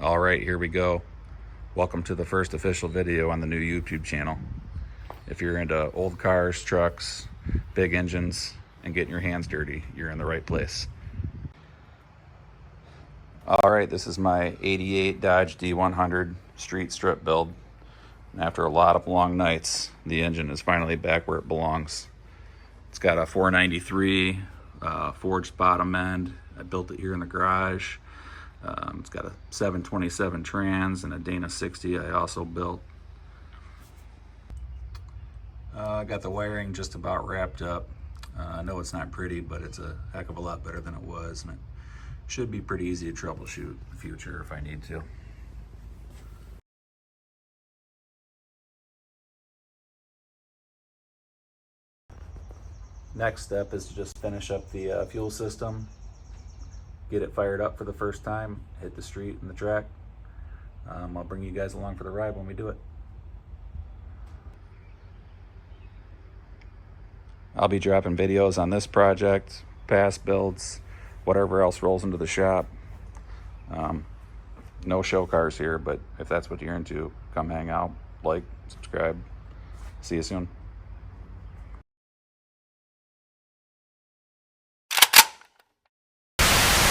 All right, here we go. Welcome to the first official video on the new YouTube channel. If you're into old cars, trucks, big engines, and getting your hands dirty, you're in the right place. All right, this is my 88 Dodge D100 street strip build. And after a lot of long nights, the engine is finally back where it belongs. It's got a 493 forged bottom end. I built it here in the garage. It's got a 727 trans and a Dana 60 I also built. I got the wiring just about wrapped up. I know it's not pretty, but it's a heck of a lot better than it was, and it should be pretty easy to troubleshoot in the future if I need to. Next step is to just finish up the fuel system, get it fired up for the first time, hit the street and the track. I'll bring you guys along for the ride when we do it. I'll be dropping videos on this project, past builds, whatever else rolls into the shop. No show cars here, but if that's what you're into, come hang out, like, subscribe. See you soon.